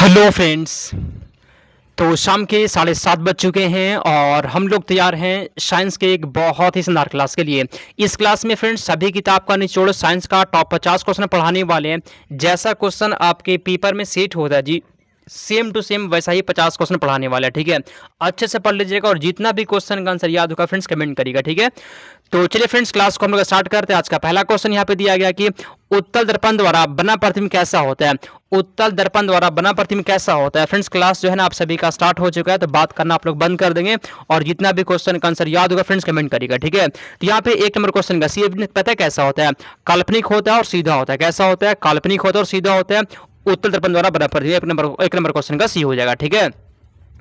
Hello friends. तो शाम के 7:30 बज चुके हैं और हम लोग तैयार हैं साइंस के एक बहुत ही शानदार क्लास के लिए। इस क्लास में फ्रेंड्स सभी किताब का निचोड़ साइंस का टॉप 50 क्वेश्चन पढ़ाने वाले हैं। जैसा क्वेश्चन आपके पेपर में सेट होता है जी, सेम टू सेम वैसा ही 50 क्वेश्चन पढ़ाने वाला है। ठीक है, अच्छे से पढ़ लीजिएगा और जितना भी क्वेश्चन का आंसर याद होगा फ्रेंड्स कमेंट करिएगा। ठीक है, तो चलिए फ्रेंड्स क्लास को हम लोग स्टार्ट करते हैं। आज का पहला क्वेश्चन यहाँ पे दिया गया कि उत्तल दर्पण द्वारा बना प्रतिबिंब कैसा होता है। उत्तल दर्पण द्वारा बना प्रतिबिंब कैसा होता है। फ्रेंड्स क्लास जो है ना आप सभी का स्टार्ट हो चुका है, तो बात करना आप लोग बंद कर देंगे और जितना भी क्वेश्चन का आंसर याद होगा फ्रेंड्स कमेंट करिएगा। ठीक है, तो यहाँ पे 1 नंबर क्वेश्चन का सी पता है कैसा होता है, काल्पनिक होता है और सीधा होता है। कैसा होता है, काल्पनिक होता है और सीधा होता है। उत्तल दर्पण द्वारा बना प्रतिबिंब 1 नंबर क्वेश्चन का सी हो जाएगा। ठीक है,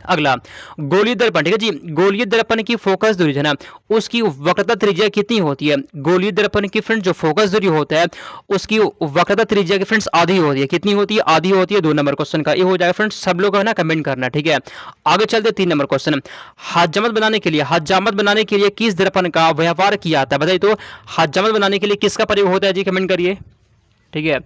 अगला गोलीय दर्पण। ठीक है जी, गोलीय दर्पण की फोकस दूरी है ना उसकी वक्रता त्रिज्या कितनी होती है। गोलीय दर्पण की फ्रेंड्स जो फोकस दूरी होता है उसकी वक्रता त्रिज्या की फ्रेंड्स आधी होती है। कितनी होती है, आधी होती है। 2 नंबर क्वेश्चन का ये हो जाएगा फ्रेंड्स, सब लोग है ना कमेंट करना। ठीक है, आगे चलते 3 नंबर क्वेश्चन। हजामत बनाने के लिए किस दर्पण का व्यवहार किया जाता है। बताइए तो हजामत बनाने के लिए किसका प्रयोग होता है जी, कमेंट करिए। ठीक है,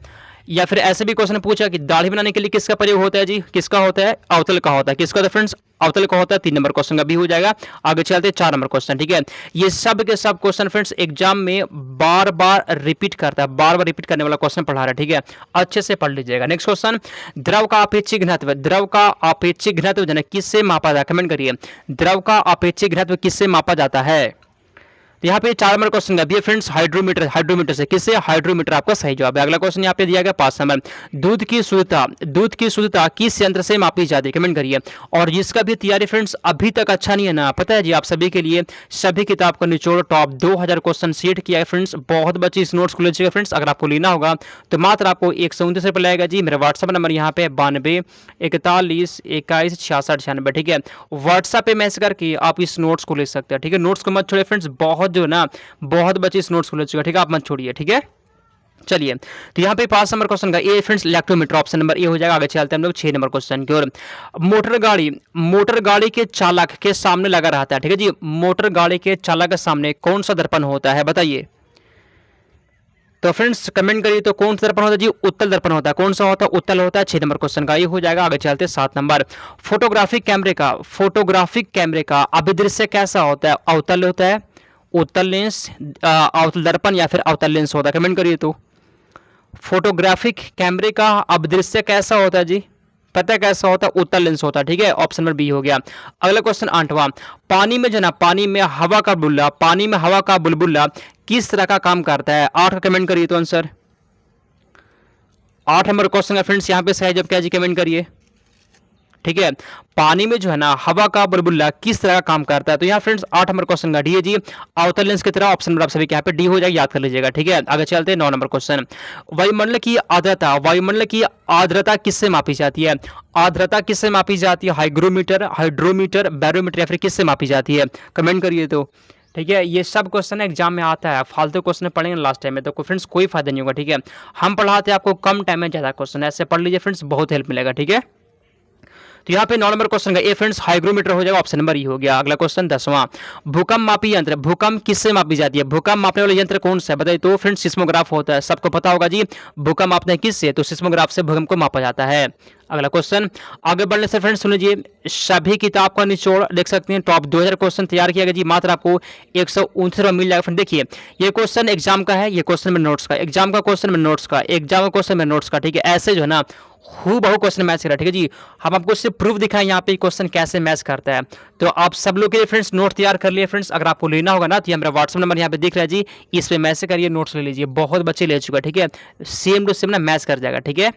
या फिर ऐसे भी क्वेश्चन पूछा कि दाढ़ी बनाने के लिए किसका प्रयोग होता है जी, किसका होता है, अवतल का होता है। किसका होता है फ्रेंड्स, अवतल का होता है। 3 नंबर क्वेश्चन का भी हो जाएगा। आगे चलते 4 नंबर क्वेश्चन। ठीक है, ये सब के सब क्वेश्चन फ्रेंड्स एग्जाम में बार बार रिपीट करता है, बार बार रिपीट करने वाला क्वेश्चन पढ़ा रहा है। ठीक है, अच्छे से पढ़ लीजिएगा। नेक्स्ट क्वेश्चन, द्रव का अपेक्षिक घनत्व, द्रव का अपेक्षिक घनत्व जो है किससे मापा जाता है, कमेंट करिए। द्रव का अपेक्षिक घनत्व किससे मापा जाता है। तो यहाँ पे 4 नंबर क्वेश्चन का भी फ्रेंड्स हाइड्रोमीटर, हाइड्रोमीटर से। किससे, हाइड्रोमीटर आपका सही जवाब है। अगला क्वेश्चन यहाँ पे दिया गया 5 नंबर, दूध की शुद्धता किस यंत्र से मापी जाती है, कमेंट करिए। और जिसका भी तैयारी फ्रेंड्स अभी तक अच्छा नहीं है ना, पता है जी आप सभी के लिए सभी किताब का निचोड़ टॉप 2000 क्वेश्चन सेट किया है फ्रेंड्स। बहुत बच्चे इस नोट्स को लीजिएगा फ्रेंड्स। अगर आपको लेना होगा तो मात्र आपको 129 रुपये लगेगा जी। मेरा व्हाट्सअप नंबर यहाँ पे 92 41 21 66 96। ठीक है, व्हाट्सएप पे मैसेज करके आप इस नोट्स को ले सकते हैं। ठीक है, नोट्स को मत छोड़िए फ्रेंड्स, बहुत जो है ना बहुत बच्चे इस नोट्स को ले चुके हैं। ठीक है, आप मत छोड़िए। ठीक है, चलिए तो यहाँ पे 5 नंबर क्वेश्चन का A friends electrometer, option number A हो जाएगा। आगे चलते हैं हम लोग 6 नंबर क्वेश्चन की ओर। मोटर गाड़ी के चालक के सामने लगा रहता है। ठीक है जी, मोटर गाड़ी के चालक के सामने कौन सा दर्पण होता है, बताइए तो फ्रेंड्स कमेंट करिए। तो कौन सा दर्पण होता है जी, उत्तल दर्पण होता है। कौन सा होता है, उत्तल होता है। 6 नंबर क्वेश्चन का ये हो जाएगा। आगे चलते 7 नंबर, फोटोग्राफिक कैमरे का अभिदृश्य कैसा होता है, अवतल होता है, उत्तल लेंस, अवतल दर्पण या फिर अवतल लेंस होता है, कमेंट करिए। तो फोटोग्राफिक कैमरे का अभिदृश्य कैसा होता है जी, पता है कैसा होता है, उत्तल लेंस होता है। ठीक है, ऑप्शन नंबर बी हो गया। अगला क्वेश्चन 8वां, पानी में जो ना पानी में हवा का बुलबुला किस तरह का काम करता है। 8 का कमेंट करिए तो आंसर। 8 नंबर क्वेश्चन का फ्रेंड्स यहाँ पे सही जब क्या जी, कमेंट करिए। ठीक है, पानी में जो है ना हवा का बुलबुला किस तरह का काम करता है। तो यहाँ फ्रेंड्स 8 नंबर क्वेश्चन का डी है जी, अवतल लेंस की तरह। ऑप्शन नंबर आप सभी के यहाँ पे डी हो जाएगा, याद कर लीजिएगा। ठीक है, आगे चलते हैं 9 नंबर क्वेश्चन, वायुमंडल की आर्द्रता किससे मापी जाती है। आर्द्रता किससे मापी जाती है, हाइड्रोमीटर, बैरोमीटर या फिर किससे मापी जाती है, कमेंट करिए। तो ठीक है, ये सब क्वेश्चन एग्जाम में आता है, फालतू क्वेश्चन पढ़ेंगे लास्ट टाइम में तो फ्रेंड्स कोई फायदा नहीं होगा। ठीक है, हम पढ़ाते हैं आपको कम टाइम में ज्यादा क्वेश्चन, ऐसे पढ़ लीजिए फ्रेंड्स, बहुत हेल्प मिलेगा। ठीक है, तो यहाँ पे 9 नंबर क्वेश्चन का ए फ्रेंड्स हाइग्रोमीटर हो जाएगा, ऑप्शन नंबर ई हो गया। अगला क्वेश्चन 10वां, भूकंप मापी यंत्र, भूकंप किससे मापी जाती है, भूकंप मापने वाला यंत्र कौन सा है, बताइए तो फ्रेंड्स सिस्मोग्राफ होता है, सबको पता होगा जी। भूकंप मापने किससे, तो सिस्मोग्राफ से भूकंप को मापा जाता है। अगला क्वेश्चन, आगे बढ़ने से फ्रेंड्स सुन लीजिए, सभी किताब का निचोड़ देख सकते हैं, टॉप 2000 क्वेश्चन तैयार किया गया जी, मात्र आपको 129 मिल जाएगा। फ्रेंड देखिए ये क्वेश्चन एग्जाम का है, ये क्वेश्चन में नोट्स का, एग्जाम का क्वेश्चन में नोट्स का, एग्जाम का क्वेश्चन में नोट्स का। ठीक है, ऐसे जो है ना हु बहु क्वेश्चन मैच कर रहा है। ठीक है जी, हम आपको सिर्फ प्रूफ दिखाएं यहाँ पे क्वेश्चन कैसे मैच करता है। तो आप सब लोग के लिए फ्रेंड्स नोट तैयार कर लिए फ्रेंड्स। अगर आपको लेना होगा ना तो हमारा व्हाट्सअप नंबर यहाँ पे दिख रहा है जी, इस पे मैसेज करिए, नोट्स ले लीजिए। बहुत बच्चे ले चुका है। ठीक है, सेम टू सेम ना मैच कर जाएगा। ठीक है,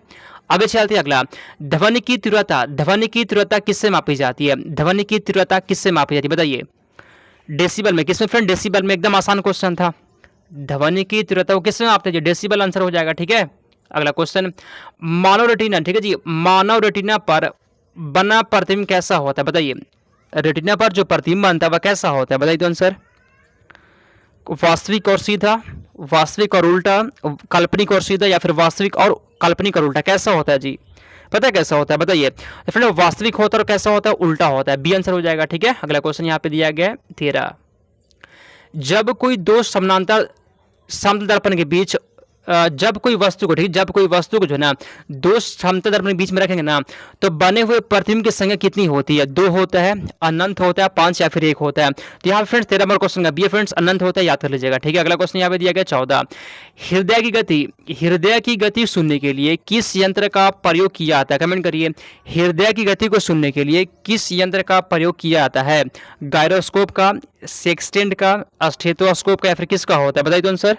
आगे चलते हैं अगला, ध्वनि की तीव्रता किससे मापी जाती है, ध्वनि की तीव्रता किससे मापी जाती है, बताइए। डेसिबल में, किसमें फ्रेंड, डेसिबल में। एकदम आसान क्वेश्चन था, ध्वनि की तीव्रता को किसमें मापते हैं, डेसिबल आंसर हो जाएगा। ठीक है, अगला क्वेश्चन, मानव रेटिना, ठीक है जी, मानव रेटिना पर बना प्रतिबिंब कैसा होता है, बताइए। रेटिना पर जो प्रतिबिंब बनता है वह कैसा होता है, बताइए तो आंसर। वास्तविक और सीधा, वास्तविक और उल्टा, काल्पनिक और सीधा या फिर वास्तविक और काल्पनिक और उल्टा, कैसा होता है जी, पता है कैसा होता है, बताइए। तो फ्रेंड वास्तविक होता है और कैसा होता है, उल्टा होता है, बी आंसर हो जाएगा। ठीक है, अगला क्वेश्चन यहाँ पे दिया गया है 13, जब कोई दो समानांतर समतल दर्पण के बीच जब कोई वस्तु को, ठीक, जब कोई वस्तु को जो है ना दो क्षमता द्रव्य के बीच में रखेंगे ना, तो बने हुए प्रतिबिंब की संख्या कितनी होती है? 2 होता है, अनंत होता है, 5 या फिर 1 होता है। तो यहाँ फ्रेंड्स 13 नंबर क्वेश्चन का बी फ्रेंड्स अनंत होता है, याद कर लीजिएगा, ठीक है। अगला क्वेश्चन यहाँ पे दिया गया 14, हृदय की गति सुनने के लिए किस यंत्र का प्रयोग किया जाता है? कमेंट करिए, हृदय की गति को सुनने के लिए किस यंत्र का प्रयोग किया जाता है? गायरोस्कोप का, सेक्सटेंट का, स्टेथोस्कोप का, या फिर किसका होता है? बताइए तो आंसर।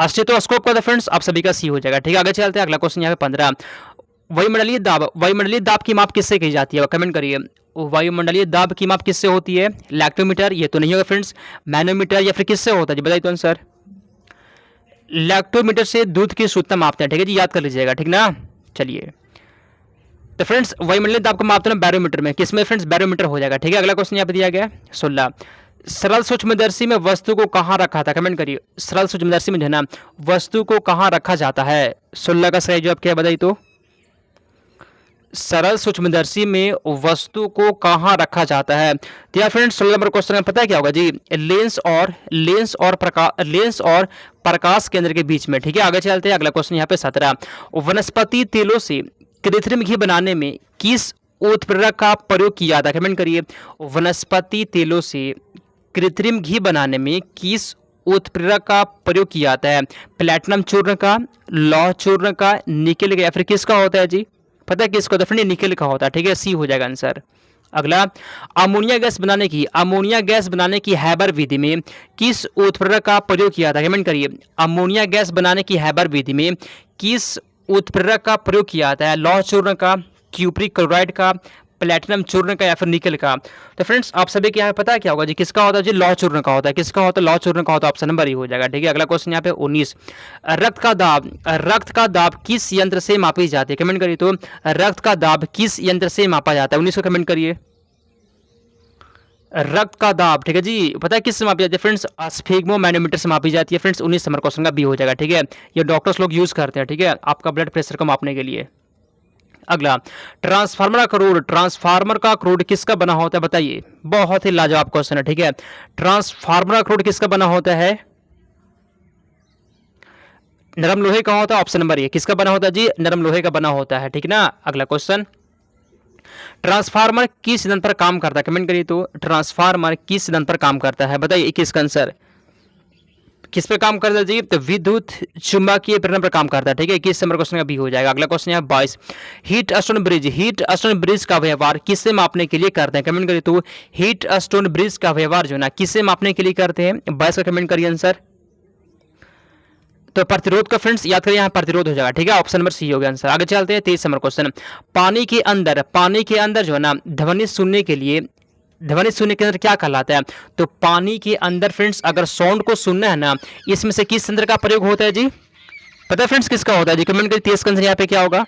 स्टेथोस्कोप का तो फ्रेंड्स आप सभी का सी हो जाएगा, ठीक है। आगे चलते हैं, अगला क्वेश्चन यहाँ पे 15, वायुमंडलीय दाब की माप किससे की जाती है? कमेंट करिए, वायुमंडलीय दाब की माप किससे होती है? लैक्टोमीटर, ये तो नहीं होगा फ्रेंड्स, मैनोमीटर, या फिर किससे होता है जी? बताइए तो आंसर। लैक्टोमीटर से दूध की शुद्धता मापते हैं, ठीक है जी, याद कर लीजिएगा, ठीक ना। चलिए, तो फ्रेंड्स वायुमंडलीय दाब को मापते हैं बैरोमीटर में, किसमें फ्रेंड्स? बैरोमीटर हो जाएगा, ठीक है। अगला क्वेश्चन यहाँ पे दिया गया 16, सरल सूक्ष्मदर्शी में वस्तु को कहाँ रखा था? कमेंट करिए, सरल सूक्ष्मदर्शी में जो है ना वस्तु को कहाँ रखा जाता है? 16 का सही जवाब क्या है? बताइए तो। सरल सूक्ष्मदर्शी में वस्तु को कहाँ रखा जाता है? तो यार फ्रेंड्स 16 नंबर क्वेश्चन में पता है क्या होगा जी? लेंस और प्रकाश केंद्र के बीच में, ठीक है। आगे चलते हैं, अगला क्वेश्चन यहाँ पे 17, वनस्पति तेलों से कृत्रिम घी बनाने में किस उत्प्रेरक का प्रयोग किया जाता है? कमेंट करिए, वनस्पति तेलों से कृत्रिम घी बनाने में किस उत्प्रेरक का प्रयोग किया जाता है? प्लैटिनम चूर्ण का, लौह चूर्ण का, निकेल का, या फिर किसका होता है जी? पता है किसका? तो फ्रेंड निकेल का होता है, ठीक है, सी हो जाएगा आंसर। अगला, अमोनिया गैस बनाने की हैबर विधि में किस उत्प्रेरक का प्रयोग किया था? कमेंट करिए, अमोनिया गैस बनाने की हैबर विधि में किस उत्प्रेरक का प्रयोग किया जाता है? लौह चूर्ण का, क्यूप्रिक क्लोराइड का, प्लैटिनम चूर्ण का, या फिर निकेल का? तो फ्रेंड्स आप सभी के यहाँ पता है क्या होगा जी? किसका होता है जी? लौह चूर्ण का होता है। किसका होता है? लौह चूर्ण का होता है, ऑप्शन नंबर ही हो जाएगा, ठीक है। अगला क्वेश्चन यहाँ पे 19, रक्त का दाब किस यंत्र से मापी जाती है? कमेंट करिए तो, रक्त का दाब किस यंत्र से मापा जाता है? 19 को कमेंट करिए, रक्त का दाब, ठीक है जी, पता है किससे मापी जाती है फ्रेंड्स? स्फिग्मो मैनोमीटर से मापी जाती है फ्रेंड्स। 19 नंबर क्वेश्चन का बी हो जाएगा, ठीक है। ये डॉक्टर्स लोग यूज करते हैं, ठीक है, आपका ब्लड प्रेशर को मापने के लिए। अगला, ट्रांसफार्मर का क्रोड किसका बना होता है? बताइए, बहुत ही लाजवाब क्वेश्चन है, ठीक है। ट्रांसफार्मर का क्रोड किसका बना होता है? नरम लोहे का होता है, ऑप्शन नंबर ए। किसका बना होता है जी? नरम लोहे का बना होता है, ठीक ना। अगला क्वेश्चन, ट्रांसफार्मर किस सिद्धांत पर काम करता है? कमेंट करिए तो, ट्रांसफार्मर किस सिद्धांत पर काम करता है? बताइए, 21 का आंसर किस पे काम करता है जी? तो विद्युत चुंबकीय प्रेरण पर काम करता है, ठीक है। 21 नंबर क्वेश्चन का भी हो जाएगा। अगला क्वेश्चन है 22, हीट स्टोन ब्रिज का व्यवहार किससे मापने के लिए करते हैं? कमेंट करिए तो, हीट स्टोन ब्रिज का व्यवहार जो ना किससे मापने के लिए करते हैं? 22 का कमेंट करिए आंसर। तो प्रतिरोध का फ्रेंड्स याद करिए, यहाँ प्रतिरोध हो जाएगा, ठीक है, ऑप्शन नंबर सी हो गया आंसर। आगे चलते हैं 23 नंबर क्वेश्चन, पानी के अंदर जो है ना ध्वनि सुनने के अंदर क्या कहलाता है? तो पानी के अंदर फ्रेंड्स अगर साउंड को सुनना है ना, इसमें से किस यंत्र का प्रयोग होता है जी? पता है फ्रेंड्स किसका होता है जी? कमेंट करिए, 23 का आंसर यहाँ पे क्या होगा?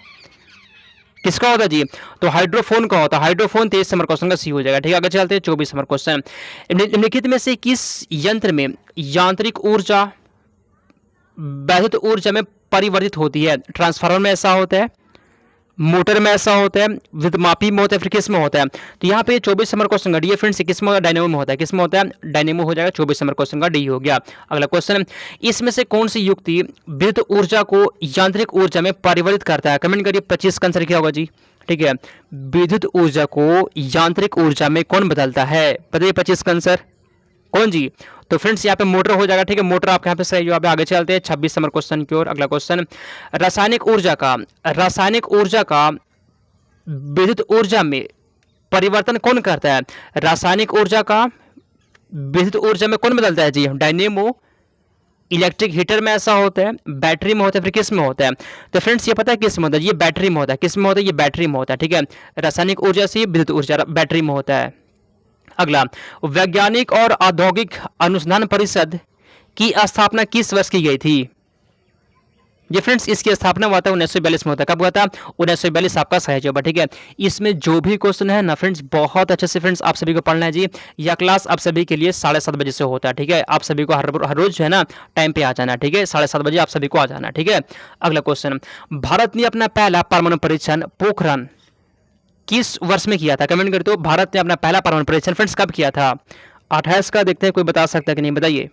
किसका होता है जी? तो हाइड्रोफोन का होता है, हाइड्रोफोन। 23 नंबर क्वेश्चन का सी हो जाएगा, ठीक है। आगे चलते हैं 24 नंबर क्वेश्चन, निम्नलिखित में से किस यंत्र में यांत्रिक ऊर्जा वैद्युत ऊर्जा में परिवर्तित होती है? ट्रांसफार्मर में ऐसा होता है, मोटर में ऐसा होता है, विद्युतमापी में होता है, फिर किस में होता है? तो यहाँ पे 24 नंबर क्वेश्चन का डी फ्रेंड्स, किस में? डायनेमो में होता है। किस में होता है? डायनेमो हो जाएगा। 24 नंबर क्वेश्चन का डी हो गया। अगला क्वेश्चन, इसमें से कौन सी युक्ति विद्युत ऊर्जा को यांत्रिक ऊर्जा में परिवर्तित करता है? कमेंट करिए, 25 का आंसर क्या होगा जी? ठीक है, विद्युत ऊर्जा को यांत्रिक ऊर्जा में कौन बदलता है? बताइए 25 का आंसर कौन जी? तो फ्रेंड्स यहाँ पे मोटर हो जाएगा, ठीक है, मोटर आपके यहाँ पे सही जवाब है। आगे चलते हैं 26 नंबर क्वेश्चन की ओर। अगला क्वेश्चन, रासायनिक ऊर्जा का विद्युत ऊर्जा में परिवर्तन कौन करता है? रासायनिक ऊर्जा का विद्युत ऊर्जा में कौन बदलता है जी? डायनेमो, इलेक्ट्रिक हीटर में ऐसा होता है, बैटरी में होता है, फिर किस में होता है? तो फ्रेंड्स ये पता है किस में होता है? ये बैटरी में होता है। किस में होता है? ये बैटरी में होता है, ठीक है। रासायनिक ऊर्जा से विद्युत ऊर्जा बैटरी में होता है। अगला, वैज्ञानिक और औद्योगिक अनुसंधान परिषद की स्थापना किस वर्ष की गई थी? ये फ्रेंड्स इसकी स्थापना हुआ था 1942 में होता है। कब हुआ था? 1942 आपका सही जवाब, ठीक है। इसमें जो भी क्वेश्चन है ना फ्रेंड्स, बहुत अच्छे से फ्रेंड्स आप सभी को पढ़ना है जी। यह क्लास आप सभी के लिए 7:30 बजे से होता है, ठीक है। आप सभी को हर रोज जो है ना टाइम पे आ जाना, ठीक है, 7:30 बजे आप सभी को आ जाना, ठीक है। अगला क्वेश्चन, भारत ने अपना पहला परमाणु परीक्षण पोखरण किस वर्ष में किया था? कमेंट करते हो, भारत ने अपना पहला परमाणु परीक्षण फ्रेंड्स कब किया था? 28 का देखते हैं, कोई बता सकता है कि नहीं? बताइए।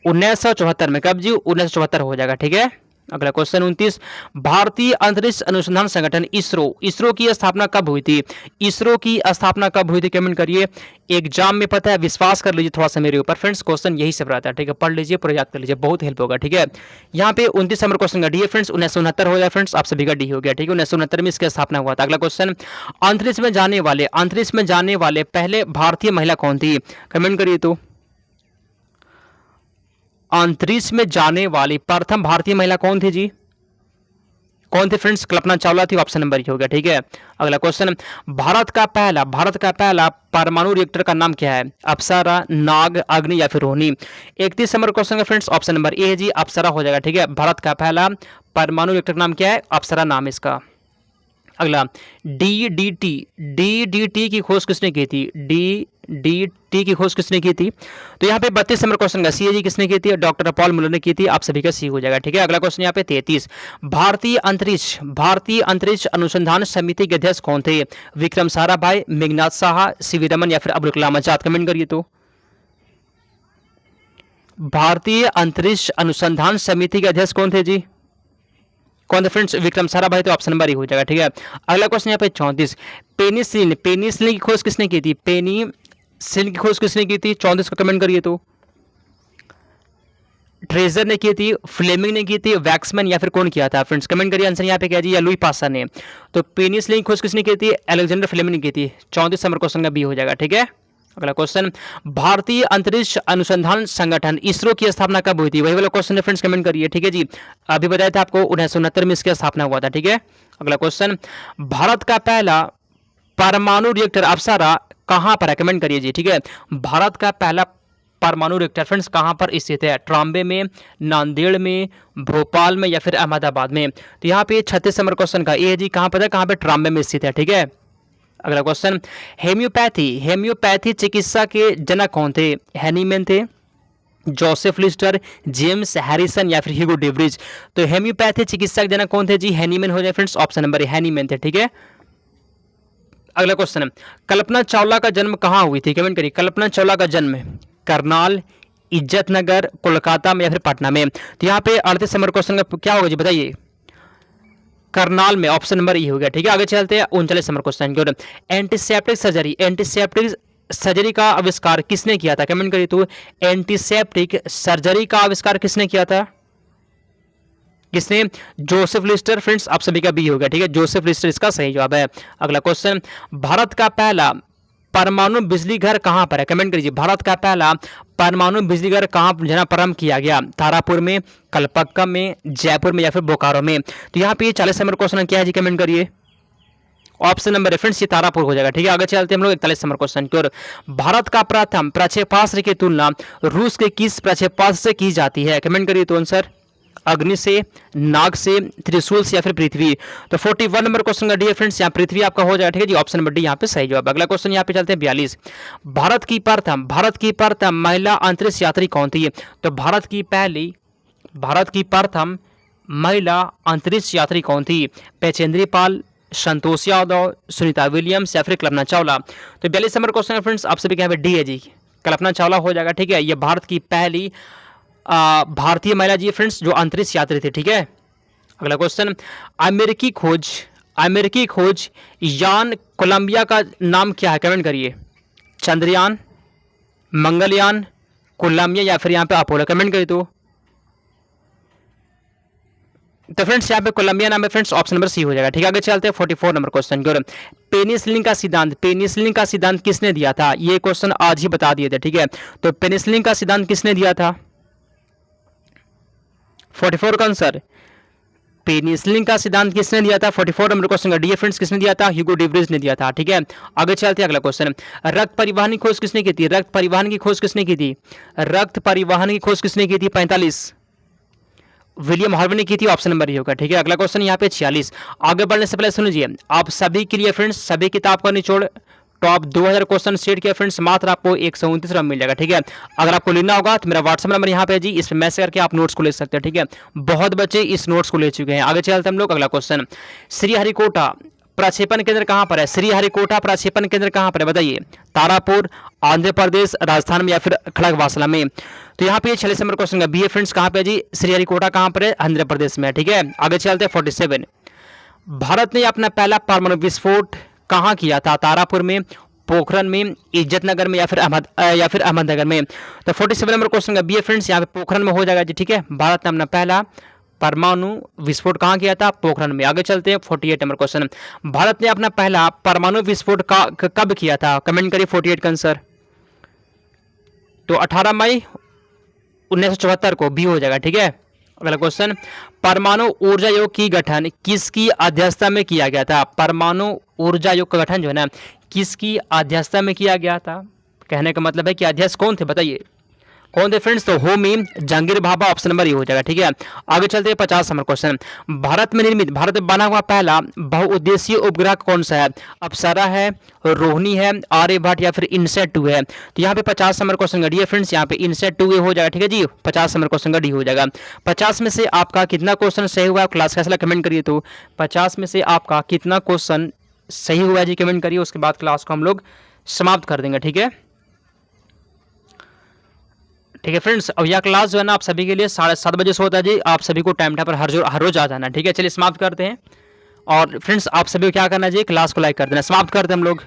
1974 में। कब जी? 1974 हो जाएगा। ठीक है। अगला क्वेश्चन 29, भारतीय अंतरिक्ष अनुसंधान संगठन इसरो की स्थापना कब हुई थी? इसरो की स्थापना कब हुई थी? कमेंट करिए। एग्जाम में पता है, विश्वास कर लीजिए थोड़ा सा मेरे ऊपर फ्रेंड्स, क्वेश्चन यही सब रहता है। ठीक है, पढ़ लीजिए, पूरा याद कर लीजिए, बहुत हेल्प होगा। ठीक है, यहाँ पे 29 नंबर क्वेश्चन का डी है फ्रेंड्स, 1969 हो जाए फ्रेंड्स, आप सभी का डी हो गया। ठीक है, 1969 में इसकी स्थापना हुआ था। अगला क्वेश्चन, अंतरिक्ष में जाने वाले पहले भारतीय महिला कौन थी? कमेंट करिए। तो अंतरिक्ष में जाने वाली प्रथम भारतीय महिला कौन थी जी? कौन थे फ्रेंड्स? कल्पना चावला थी, ऑप्शन नंबर हो गया। ठीक है, अगला क्वेश्चन, भारत का पहला परमाणु रिएक्टर का नाम क्या है? अप्सरा, नाग, अग्नि या फिर रोहिणी? 31 नंबर क्वेश्चन का फ्रेंड्स, ऑप्शन नंबर ए है जी, अप्सरा हो जाएगा। ठीक है, भारत का पहला परमाणु रिएक्टर का नाम क्या है? अप्सरा नाम इसका। अगला, डीडीटी की खोज किसने की थी? डीडीटी की खोज किसने की थी? तो यहाँ पे 32 नंबर क्वेश्चन का सी है जी, किसने की थी? डॉक्टर पॉल मुलर ने की थी, आप सभी का सी हो जाएगा। ठीक है, अगला क्वेश्चन यहाँ पे 33, भारतीय अंतरिक्ष अनुसंधान समिति के अध्यक्ष कौन थे? विक्रम साराभाई, मेघनाथ साहा, सीवी रमन या फिर अब्दुल कलाम आजाद? कमेंट करिए। तो भारतीय अंतरिक्ष अनुसंधान समिति के अध्यक्ष कौन थे जी? कौन थे फ्रेंड्स? विक्रम साराभाई। तो ऑप्शन नंबर ही हो जाएगा। ठीक है, अगला क्वेश्चन यहाँ पे 34, पेनिसिलिन की खोज किसने की थी? पेनिसिलिन की खोज किसने की थी? 34 का कमेंट करिए। तो ट्रेजर ने की थी, फ्लेमिंग ने की थी, वैक्समैन या फिर कौन किया था? फ्रेंड्स कमेंट करिए, आंसर यहाँ पे क्या जी? या लुई पास्चर ने। तो पेनिसिलिन की खोज किसने की थी? अलेक्जेंडर फ्लेमिंग ने की थी। 34 नंबर क्वेश्चन का बी हो जाएगा। ठीक है, अगला क्वेश्चन, भारतीय अंतरिक्ष अनुसंधान संगठन इसरो की स्थापना कब हुई थी? वही वाला क्वेश्चन है फ्रेंड्स, कमेंट करिए। ठीक है जी, अभी बताया था आपको 1969 में इसकी स्थापना हुआ था। ठीक है, अगला क्वेश्चन, भारत का पहला परमाणु रिएक्टर अप्सरा कहां पर है? कमेंट करिए जी। ठीक है, भारत का पहला परमाणु रिएक्टर फ्रेंड्स कहां पर स्थित है? ट्राम्बे में, नांदेड़ में, भोपाल में या फिर अहमदाबाद में? तो यहाँ पे 36 नंबर क्वेश्चन का ए है जी, कहां पर है? कहां पे? ट्राम्बे में स्थित है। ठीक है, अगला क्वेश्चन, हेम्योपैथी चिकित्सा के जनक कौन थे? हैनीमैन थे, जोसेफ लिस्टर, जेम्स हैरिसन या फिर ह्यूगो डेवरिज? तो हेम्योपैथी चिकित्सा के जनक कौन थे जी? हैनीमैन हो जाए फ्रेंड्स, ऑप्शन नंबर हैनीमैन थे। ठीक है, अगला क्वेश्चन, कल्पना चावला का जन्म कहाँ हुई थी? कमेंट करिए। कल्पना चावला का जन्म करनाल, इज्जत नगर, कोलकाता में या फिर पटना में? तो यहाँ पे 38 नंबर क्वेश्चन का क्या होगा जी, बताइए। करनाल में, ऑप्शन नंबर ई हो गया। ठीक है, आगे चलते हैं 39 नंबर क्वेश्चन की ओर। एंटीसेप्टिक सर्जरी का आविष्कार किसने किया था? कमेंट करिए। तो एंटीसेप्टिक सर्जरी का आविष्कार किसने किया था? किसने? Joseph Lister. फ्रेंड्स आप सभी का बी हो गया। ठीक है, जोसेफ लिस्टर इसका सही जवाब है। अगला क्वेश्चन, भारत का पहला परमाणु बिजली घर कहां पर है? कमेंट करिए। भारत का पहला परमाणु बिजली घर कहां प्रारंभ किया गया? तारापुर में, कलपक्कम में, जयपुर में या फिर बोकारो में? तो यहाँ पे 40 नंबर क्वेश्चन क्या है जी, कमेंट करिए। ऑप्शन नंबर फ्रेंड्स ये तारापुर हो जाएगा। ठीक है, आगे चलते हैं हम लोग 41 नंबर क्वेश्चन की ओर। भारत का प्रथम प्रक्षेपास्त्र की तुलना रूस के किस प्रक्षेपास्त्र से की जाती है? कमेंट करिए। तो आंसर अग्नि से, नाग से, त्रिशूल से या फिर पृथ्वी? तो 41 नंबर क्वेश्चन का डी फ्रेंड्स यहाँ पृथ्वी आपका हो जाएगा। ठीक है जी, ऑप्शन नंबर डी यहाँ पे सही जवाब। अगला क्वेश्चन यहाँ पे चलते हैं 42, भारत की प्रथम महिला अंतरिक्ष यात्री कौन थी? तो भारत की प्रथम महिला अंतरिक्ष यात्री कौन थी? पेचेंद्री पाल, संतोष यादव, सुनीता विलियम्स या फिर कल्पना चावला? तो 42 नंबर क्वेश्चन है फ्रेंड्स, आप सभी के यहाँ पे डी है जी, कल्पना चावला हो जाएगा। ठीक है, ये भारत की पहली भारतीय महिला जी फ्रेंड्स जो अंतरिक्ष यात्री थे। ठीक है, अगला क्वेश्चन, अमेरिकी खोज यान कोलंबिया का नाम क्या है? कमेंट करिए। चंद्रयान, मंगलयान, कोलंबिया या फिर यहाँ पे अपोलो? कमेंट करिए। तो फ्रेंड्स यहाँ पे कोलंबिया नाम है फ्रेंड्स, ऑप्शन नंबर सी हो जाएगा। ठीक है, आगे चलते हैं 44 नंबर क्वेश्चन की ओर। पेनिसिलिन का सिद्धांत किसने दिया था? ये क्वेश्चन आज ही बता दिए थे। ठीक है, तो पेनिसिलिन का सिद्धांत किसने दिया था? 44 का आंसर, पेनिसिलिन का सिद्धांत किसने दिया था? 44 नंबर क्वेश्चन का डी फ्रेंड्स किसने दिया था? ह्यूगो डेवरिज ने दिया था। ठीक है, आगे चलते हैं अगला क्वेश्चन, रक्त परिवहन की खोज किसने की थी? रक्त परिवहन की खोज किसने की थी? 45 विलियम हार्वे ने की थी, ऑप्शन नंबर होगा। ठीक है, अगला क्वेश्चन यहाँ पे 46। आगे बढ़ने से पहले सुन लीजिए, आप सभी के लिए फ्रेंड्स सभी किताब का निचोड़ टॉप 2000 क्वेश्चन सेट किया फ्रेंड्स, मात्र आपको 129 रन मिल जाएगा। ठीक है, अगर आपको लेना होगा तो मेरा व्हाट्सएप नंबर यहाँ पे है जी, इस पर मैसेज करके आप नोट्स को ले सकते हैं। ठीक है, बहुत बच्चे इस नोट्स को ले चुके हैं। आगे चलते हम लोग अगला क्वेश्चन, श्रीहरिकोटा प्रक्षेपण केंद्र कहाँ पर है? श्रीहरिकोटा प्रक्षेपण केंद्र कहाँ पर है बताइए? तारापुर, आंध्र प्रदेश, राजस्थान में या फिर खड़गवासला में? तो यहाँ पे 46 नंबर क्वेश्चन का बी है फ्रेंड्स, कहाँ पे है जी? श्रीहरिकोटा कहाँ पर है? आंध्र प्रदेश में है। ठीक है, आगे चलते हैं 47। भारत ने अपना पहला परमाणु विस्फोट कहाँ किया था? तारापुर में, पोखरण में, इज्जतनगर में या फिर अहमदनगर में? तो 47 नंबर क्वेश्चन का बी है फ्रेंड्स, यहाँ पे पोखरण में हो जाएगा जी। ठीक है, भारत ने अपना पहला परमाणु विस्फोट कहाँ किया था? पोखरण में। आगे चलते हैं 48 नंबर क्वेश्चन, भारत ने अपना पहला परमाणु विस्फोट कब किया था? कमेंट करिए 48 का आंसर। तो 18 मई 1974 को बी हो जाएगा। ठीक है, अगला क्वेश्चन, परमाणु ऊर्जा योग की गठन किसकी अध्यक्षता में किया गया था? परमाणु ऊर्जा योग का गठन जो है ना, किसकी अध्यक्षता में किया गया था? कहने का मतलब है कि अध्यक्ष कौन थे बताइए? कौन थे फ्रेंड्स? तो होमी जहांगीर भाभा, ऑप्शन नंबर ये हो जाएगा। ठीक है, आगे चलते हैं 50 नंबर क्वेश्चन, भारत में निर्मित, भारत में बना हुआ पहला बहुउद्देशीय उपग्रह कौन सा है? अप्सरा है, रोहिणी है, आर्यभट्ट या फिर इनसैट 2 है? तो यहाँ पे 50 नंबर क्वेश्चन का डी है फ्रेंड्स, यहाँ पे इनसैट 2 हो जाएगा। ठीक है जी, 50 नंबर क्वेश्चन का डी हो जाएगा। 50 में से आपका कितना क्वेश्चन सही हुआ क्लास का कमेंट करिए। तो 50 में से आपका कितना क्वेश्चन सही हुआ जी, कमेंट करिए। उसके बाद क्लास को हम लोग समाप्त कर देंगे। ठीक है, ठीक है फ्रेंड्स, अब यह क्लास जो है ना आप सभी के लिए 7:30 बजे से होता है जी। आप सभी को टाइम पर हर रोज आ जाना। ठीक है, चलिए समाप्त करते हैं। और फ्रेंड्स आप सभी को क्या करना है जी, क्लास को लाइक कर देना। समाप्त करते हैं हम लोग।